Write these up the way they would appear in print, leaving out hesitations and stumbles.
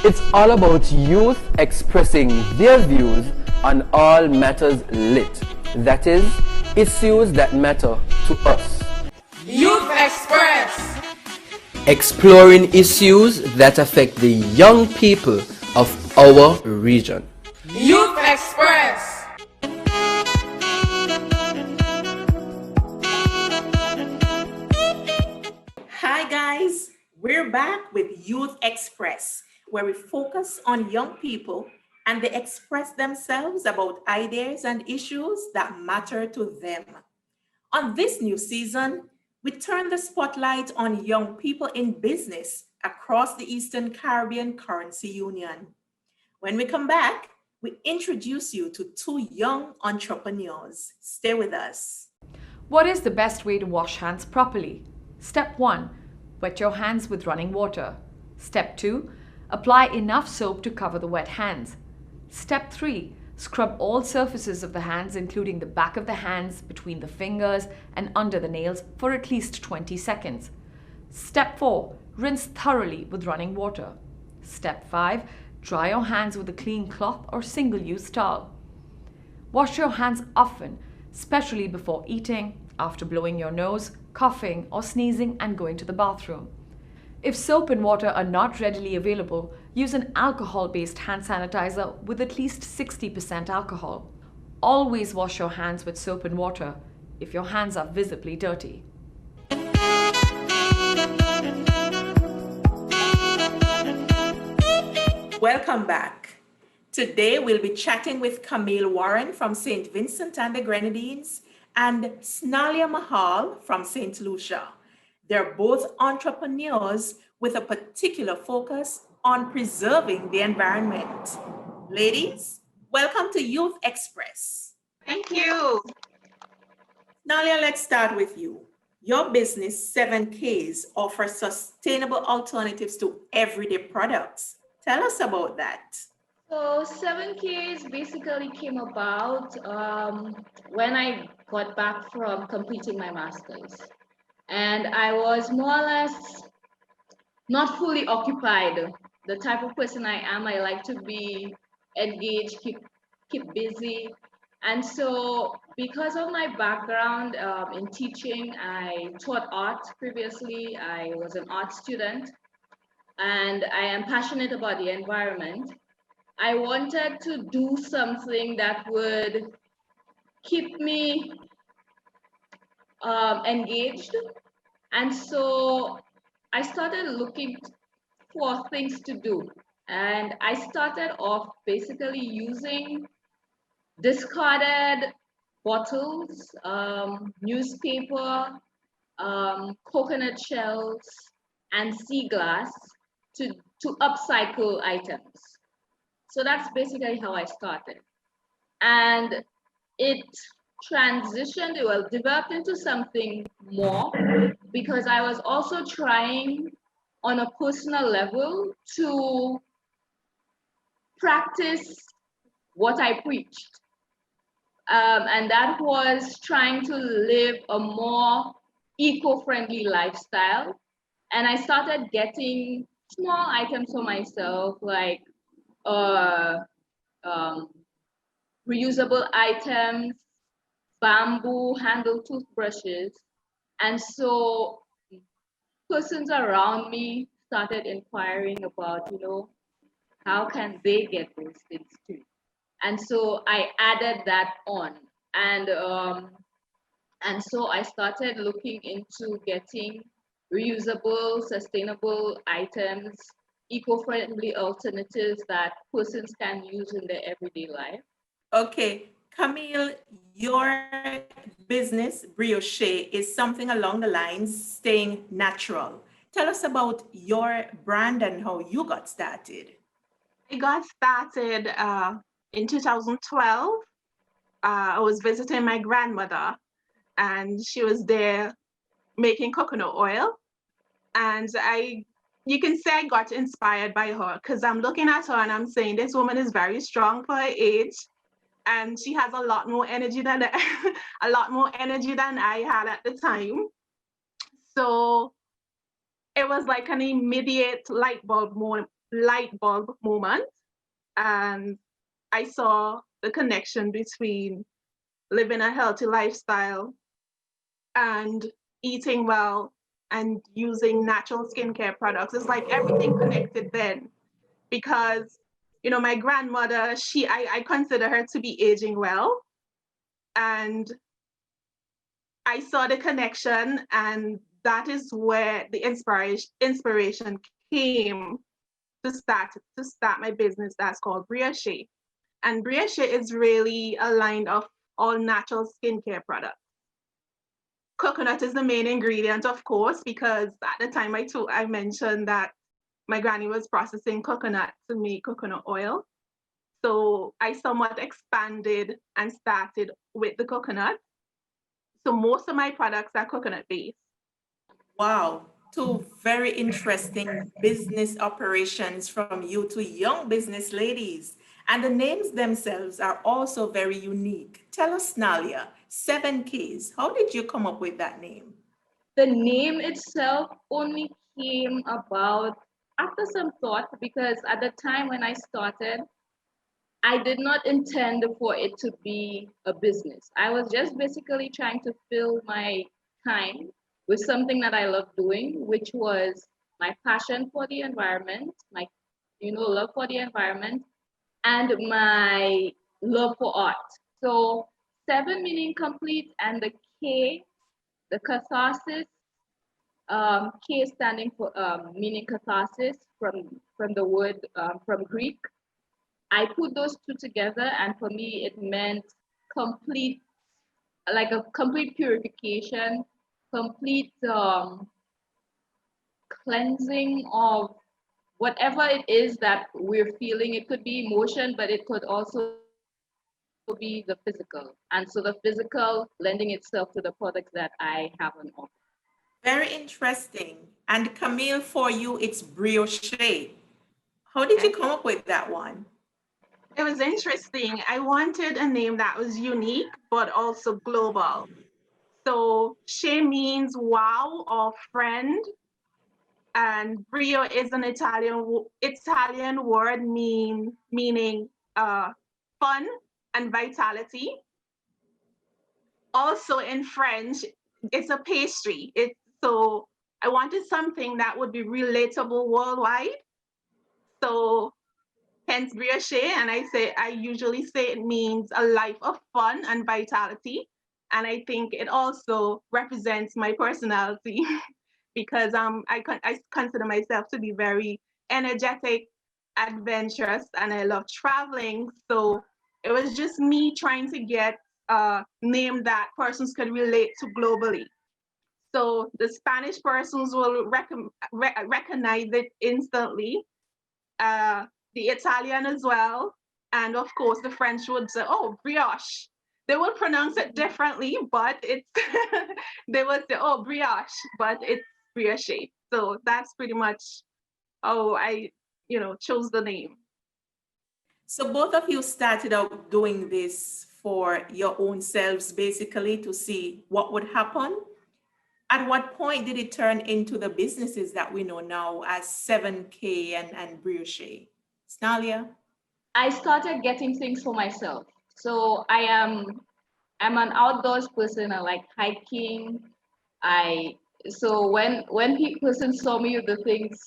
It's all about youth expressing their views on all matters lit. That is, issues that matter to us. Youth Express. Exploring issues that affect the young people of our region. Youth Express. Hi guys, we're back with Youth Express, where we focus on young people and they express themselves about ideas and issues that matter to them. On this new season, we turn the spotlight on young people in business across the Eastern Caribbean Currency Union. When we come back, we introduce you to two young entrepreneurs. Stay with us. What is the best way to wash hands properly? Step 1. Wet your hands with running water. Step 2. Apply enough soap to cover the wet hands. Step 3. Scrub all surfaces of the hands, including the back of the hands, between the fingers, and under the nails for at least 20 seconds. Step 4. Rinse thoroughly with running water. Step 5. Dry your hands with a clean cloth or single-use towel. Wash your hands often, especially before eating, after blowing your nose, coughing or sneezing, and going to the bathroom. If soap and water are not readily available, use an alcohol-based hand sanitizer with at least 60% alcohol. Always wash your hands with soap and water if your hands are visibly dirty. Welcome back. Today we'll be chatting with Camille Warren from Saint Vincent and the Grenadines and Snalia Mahal from Saint Lucia. They're both entrepreneurs with a particular focus on preserving the environment. Ladies, welcome to Youth Express. Thank you. Nalia, let's start with you. Your business, 7Ks, offers sustainable alternatives to everyday products. Tell us about that. So 7Ks basically came about when I got back from completing my master's. And I was more or less not fully occupied. The type of person I am, I like to be engaged, keep busy. And so because of my background in teaching, I taught art previously. I was an art student and I am passionate about the environment. I wanted to do something that would keep me engaged. And so I started looking for things to do. And I started off basically using discarded bottles, newspaper, coconut shells, and sea glass to upcycle items. So that's basically how I started. And it developed into something more because I was also trying on a personal level to practice what I preached. And that was trying to live a more eco-friendly lifestyle. And I started getting small items for myself, like reusable items, bamboo handled toothbrushes. And so persons around me started inquiring about, how can they get those things too? And so I added that on. And so I started looking into getting reusable, sustainable items, eco-friendly alternatives that persons can use in their everyday life. Okay, Camille, your business, Brio Che, is something along the lines staying natural. Tell us about your brand and how you got started. I got started in 2012. I was visiting my grandmother and she was there making coconut oil. And you can say I got inspired by her because I'm looking at her and I'm saying this woman is very strong for her age. And she has a lot more energy than a lot more energy than I had at the time. So it was like an immediate light bulb light bulb moment. And I saw the connection between living a healthy lifestyle and eating well and using natural skincare products. It's like everything connected then, because my grandmother, I consider her to be aging well, and I saw the connection, and that is where the inspiration came to start my business that's called Brio Che. And Brio Che is really a line of all natural skincare products. Coconut is the main ingredient, of course, because at the time I mentioned that my granny was processing coconut to make coconut oil. So I somewhat expanded and started with the coconut. So most of my products are coconut based. Wow, two very interesting business operations from you two young business ladies. And the names themselves are also very unique. Tell us, Snalia, 7Ks. How did you come up with that name? The name itself only came about after some thought, because at the time when I started, I did not intend for it to be a business. I was just basically trying to fill my time with something that I love doing, which was my passion for the environment, my love for the environment, and my love for art. So 7 meaning complete, and the K, the catharsis, K standing for meaning catharsis from the word from Greek. I put those two together, and for me, it meant complete, like a complete purification, complete cleansing of whatever it is that we're feeling. It could be emotion, but it could also be the physical. And so the physical lending itself to the products that I have on offer. Very interesting. And Camille, for you, it's brioche. How did you come up with that one? It was interesting. I wanted a name that was unique, but also global. So Che means wow or friend, and brio is an Italian word meaning fun and vitality. Also in French, it's a pastry. So I wanted something that would be relatable worldwide. So hence brioche, and I usually say it means a life of fun and vitality. And I think it also represents my personality because I consider myself to be very energetic, adventurous, and I love traveling. So it was just me trying to get a name that persons could relate to globally. So the Spanish persons will recognize it instantly, uh, the Italian as well, and of course the French would say, "Oh, brioche." They will pronounce it differently, but it's they will say, "Oh, brioche," but it's brioche. So that's pretty much how I, chose the name. So both of you started out doing this for your own selves, basically, to see what would happen. At what point did it turn into the businesses that we know now as 7K and Brioche? Snalia? I started getting things for myself. So I'm an outdoors person. I like hiking. I so when person saw me with the things,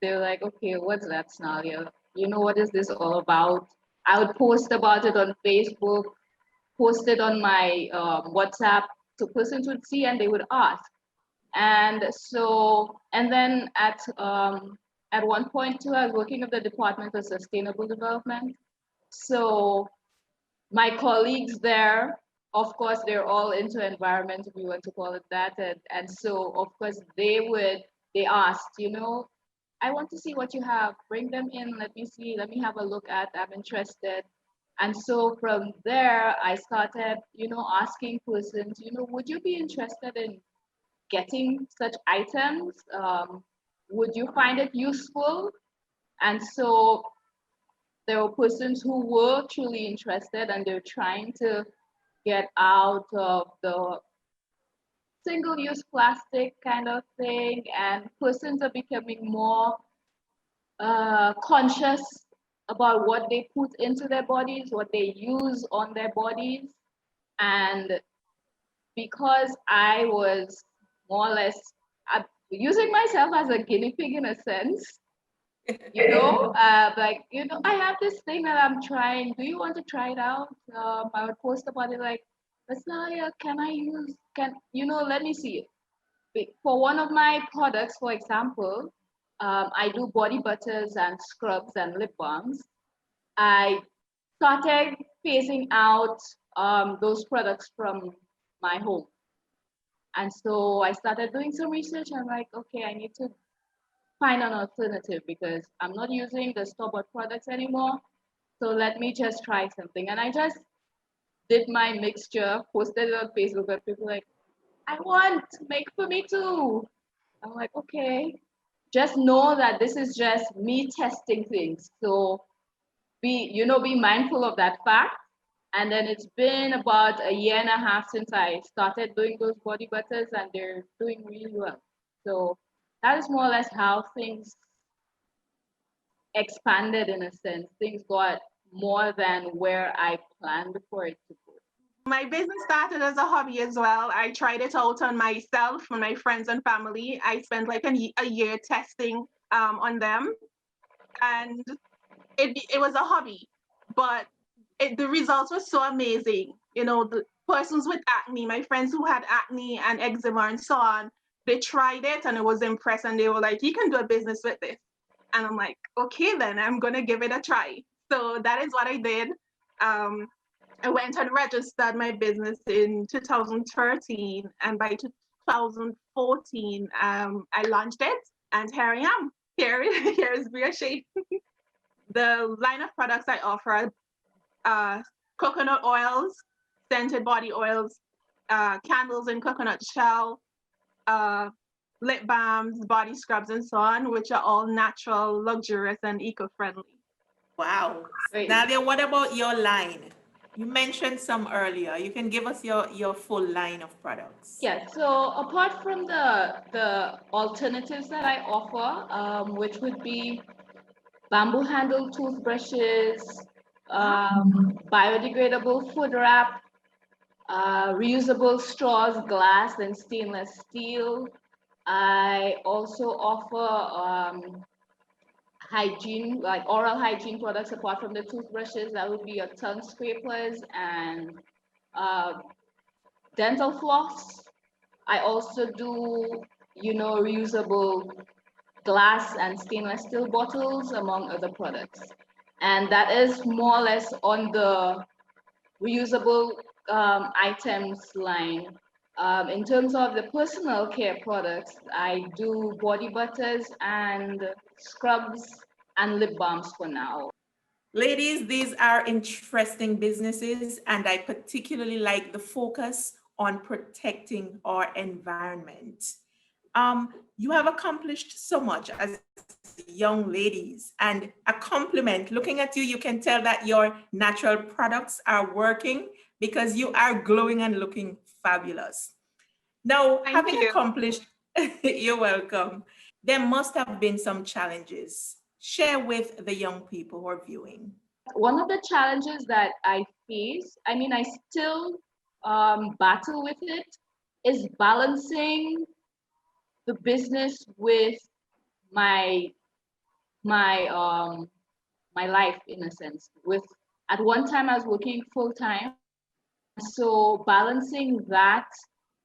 they're like, okay, what's that, Snalia? What is this all about? I would post about it on Facebook, post it on my WhatsApp, so persons would see and they would ask. And then at one point too, I was working at the Department of Sustainable Development. So my colleagues there, of course, they're all into environment, if you want to call it that. And so, of course, they asked, I want to see what you have. Bring them in. Let me see. Let me have a look at. I'm interested. And so from there, I started, asking persons, would you be interested in getting such items? Would you find it useful? And so there were persons who were truly interested, and they're trying to get out of the single-use plastic kind of thing, and persons are becoming more conscious about what they put into their bodies, what they use on their bodies. And because I was more or less using myself as a guinea pig in a sense, I have this thing that I'm trying. Do you want to try it out? I would post about it like, Snalia, let me see it. For one of my products, for example, I do body butters and scrubs and lip balms. I started phasing out those products from my home. And so I started doing some research. I'm like, okay, I need to find an alternative because I'm not using the store-bought products anymore. So let me just try something. And I just did my mixture, posted it on Facebook, and people were like, I want, make for me too. I'm like, okay. Just know that this is just me testing things. So be mindful of that fact. And then it's been about a year and a half since I started doing those body butters, and they're doing really well. So that is more or less how things expanded in a sense. Things got more than where I planned for it to go. My business started as a hobby as well. I tried it out on myself, on my friends and family. I spent like a year testing on them, and it was a hobby, but the results were so amazing. The persons with acne, my friends who had acne and eczema and so on, they tried it and it was impressed, and they were like, you can do a business with this. And I'm like, okay, then I'm going to give it a try. So that is what I did. I went and registered my business in 2013, and by 2014, I launched it, and here I am. Here is Brio Che. The line of products I offer are coconut oils, scented body oils, candles in coconut shell, lip balms, body scrubs, and so on, which are all natural, luxurious, and eco-friendly. Wow. Great. Nadia, what about your line? You mentioned some earlier. You can give us your full line of products. Yeah, so apart from the alternatives that I offer, which would be bamboo handled toothbrushes, biodegradable food wrap, reusable straws, glass, and stainless steel. I also offer hygiene, like oral hygiene products apart from the toothbrushes. That would be your tongue scrapers and dental floss. I also do, reusable glass and stainless steel bottles, among other products. And that is more or less on the reusable items line. In terms of the personal care products, I do body butters and scrubs and lip balms for now. Ladies, these are interesting businesses, and I particularly like the focus on protecting our environment. You have accomplished so much as young ladies, and a compliment. Looking at you, you can tell that your natural products are working because you are glowing and looking fabulous. Now, Thank having you. accomplished, you're welcome. There must have been some challenges. Share with the young people who are viewing. One of the challenges that I face, I still battle with it, is balancing the business with my my life, in a sense. With At one time I was working full time, so balancing that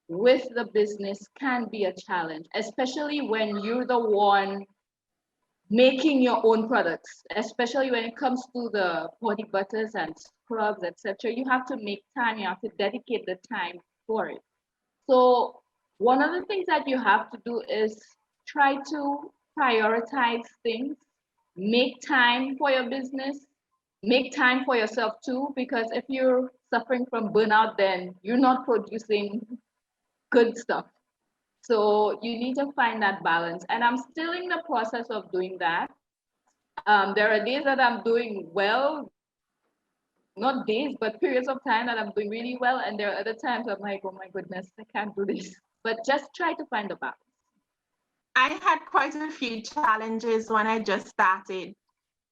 with the business can be a challenge, especially when you're the one making your own products, especially when it comes to the body butters and scrubs, etc. You have to make time, you have to dedicate the time for it. So one of the things that you have to do is try to prioritize things, make time for your business, make time for yourself too, because if you're suffering from burnout, then you're not producing good stuff. So you need to find that balance. And I'm still in the process of doing that. There are days that I'm doing well, not days, but periods of time that I'm doing really well. And there are other times I'm like, oh my goodness, I can't do this. But just try to find a balance. I had quite a few challenges when I just started.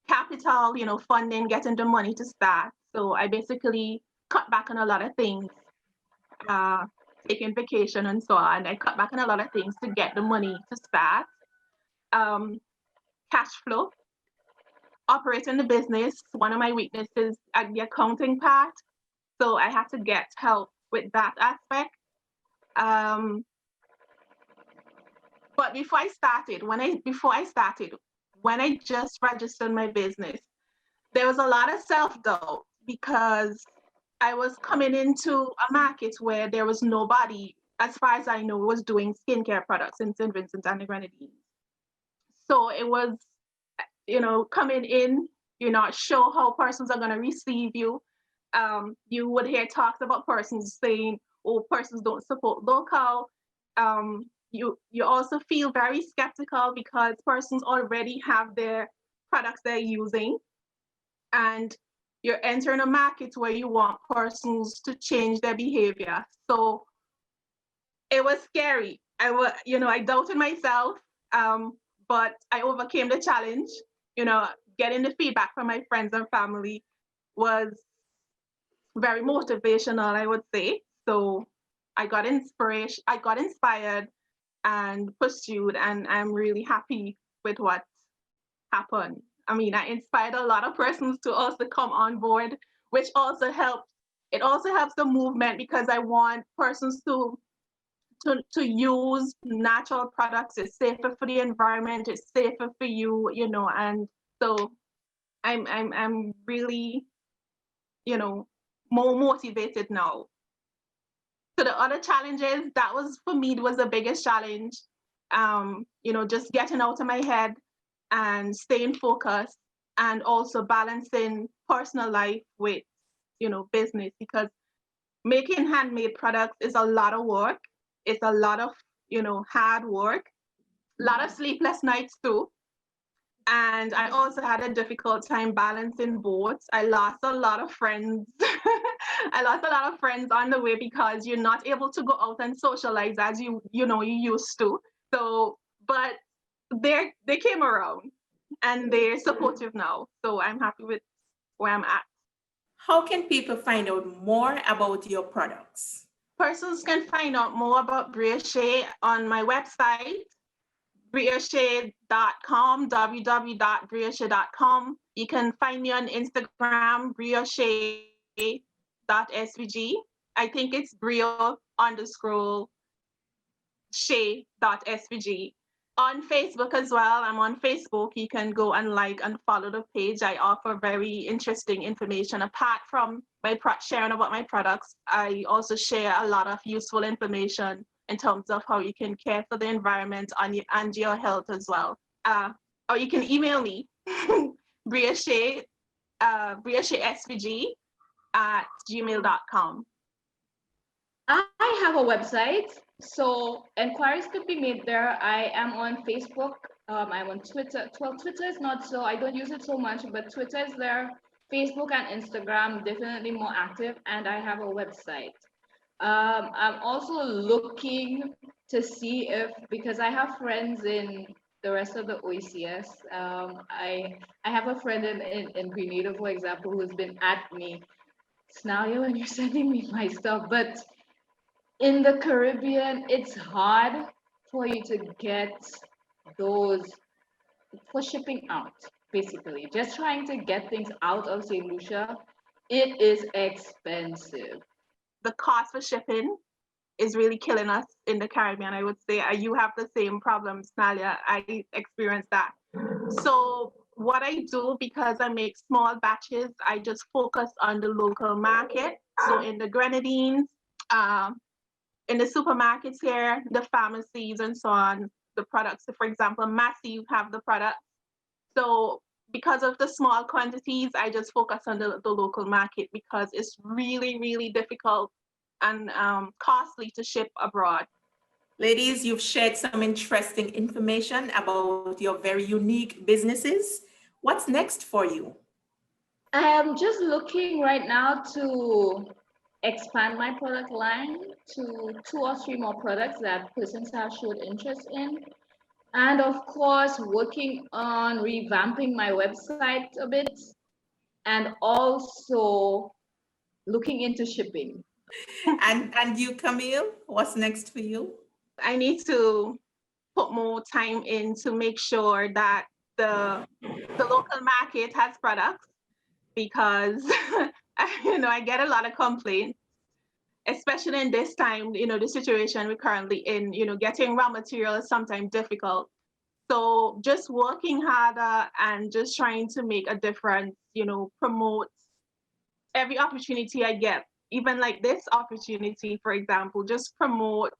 Capital, funding, getting the money to start. So I basically cut back on a lot of things, uh, taking vacation and so on. I cut back on a lot of things to get the money to start. Um, Cash flow, operating the business, one of my weaknesses at the accounting part. So I had to get help with that aspect. Um, but when I just registered my business, there was a lot of self-doubt because I was coming into a market where there was nobody, as far as I know, was doing skincare products in Saint Vincent and the Grenadines. So it was, coming in, you're not sure how persons are going to receive you. You would hear talks about persons saying, "Oh, persons don't support local." You also feel very skeptical because persons already have their products they're using, and you're entering a market where you want persons to change their behavior. So it was scary. I doubted myself, but I overcame the challenge. Getting the feedback from my friends and family was very motivational, I would say. So I got inspired and pursued, and I'm really happy with what happened. I mean, I inspired a lot of persons to also come on board, which also helps. It also helps the movement because I want persons to use natural products. It's safer for the environment. It's safer for you, and so I'm really, more motivated now. So the other challenges, that was for me was the biggest challenge. Just getting out of my head and staying focused, and also balancing personal life with, business, because making handmade products is a lot of work. It's a lot of, hard work, a lot of sleepless nights too. And I also had a difficult time balancing both. I lost a lot of friends. I lost a lot of friends on the way because you're not able to go out and socialize as you used to. So, but they came around and they're supportive now. So I'm happy with where I'm at. How can people find out more about your products? Persons can find out more about Brio Che on my website, brioche.com, www.brioche.com. You can find me on Instagram, brioche.svg. I think it's brio_che.svg. On Facebook as well. I'm on Facebook. You can go and like and follow the page. I offer very interesting information. Apart from my sharing about my products, I also share a lot of useful information in terms of how you can care for the environment and your health as well. Or you can email me, brioche, briochesvg@gmail.com. I have a website, so inquiries could be made there. I am on Facebook. I'm on Twitter. Well, Twitter is not so, I don't use it so much, but Twitter is there. Facebook and Instagram, definitely more active, and I have a website. I'm also looking to see if, because I have friends in the rest of the OECS, I have a friend in Grenada, for example, who's been at me, Snalia, when you're sending me my stuff, but in the Caribbean, it's hard for you to get those for shipping out, basically. Just trying to get things out of St. Lucia, it is expensive. The cost for shipping is really killing us in the Caribbean, I would say. You have the same problem, Snalia. I experienced that. So what I do, because I make small batches, I just focus on the local market. So in the Grenadines, in the supermarkets here, the pharmacies and so on, the products. So for example, Massy have the product. So because of the small quantities, I just focus on the local market because it's really, really difficult and costly to ship abroad. Ladies, you've shared some interesting information about your very unique businesses. What's next for you? I am just looking right now to expand my product line to 2 or 3 more products that persons have showed interest in. And of course, working on revamping my website a bit and also looking into shipping. And you, Camille, what's next for you? I need to put more time in to make sure that the local market has products because I get a lot of complaints, especially in this time, the situation we're currently in, getting raw material is sometimes difficult. So just working harder and just trying to make a difference, promote every opportunity I get, even like this opportunity, for example, just promote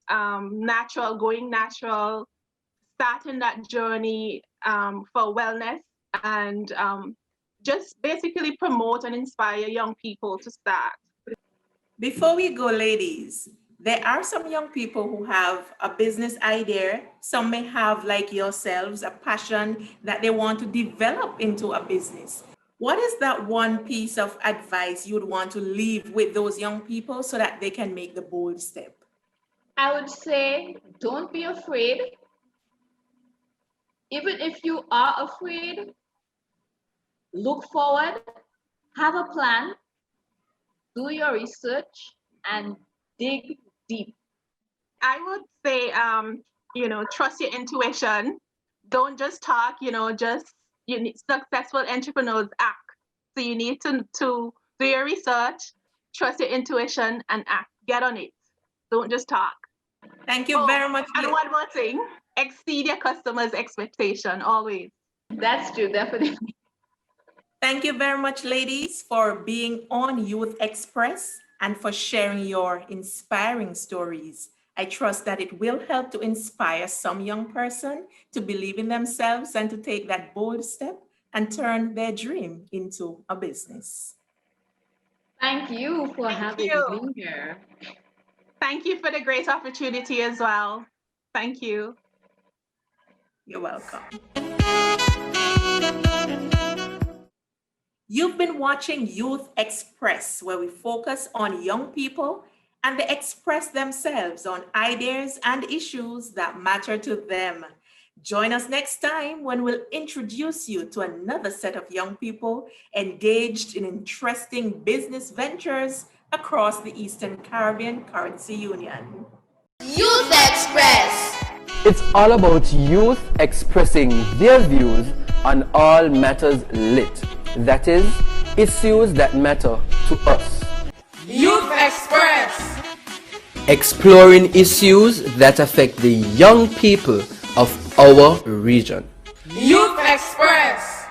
going natural, starting that journey for wellness, and just basically promote and inspire young people to start. Before we go, ladies, there are some young people who have a business idea. Some may have, like yourselves, a passion that they want to develop into a business. What is that one piece of advice you would want to leave with those young people so that they can make the bold step? I would say don't be afraid. Even if you are afraid, look forward, have a plan, do your research, and dig deep. I would say, trust your intuition. Don't just talk, successful entrepreneurs act. So you need to do your research, trust your intuition, and act. Get on it. Don't just talk. Thank you very much. And one more thing, exceed your customers' expectation always. That's true, definitely. Thank you very much, ladies, for being on Youth Express and for sharing your inspiring stories. I trust that it will help to inspire some young person to believe in themselves and to take that bold step and turn their dream into a business. Thank you for having me here. Thank you for the great opportunity as well. Thank you. You're welcome. You've been watching Youth Express, where we focus on young people and they express themselves on ideas and issues that matter to them. Join us next time when we'll introduce you to another set of young people engaged in interesting business ventures across the Eastern Caribbean Currency Union. Youth Express. It's all about youth expressing their views on all matters lit. That is, issues that matter to us. Youth Express. Exploring issues that affect the young people of our region. Youth Express.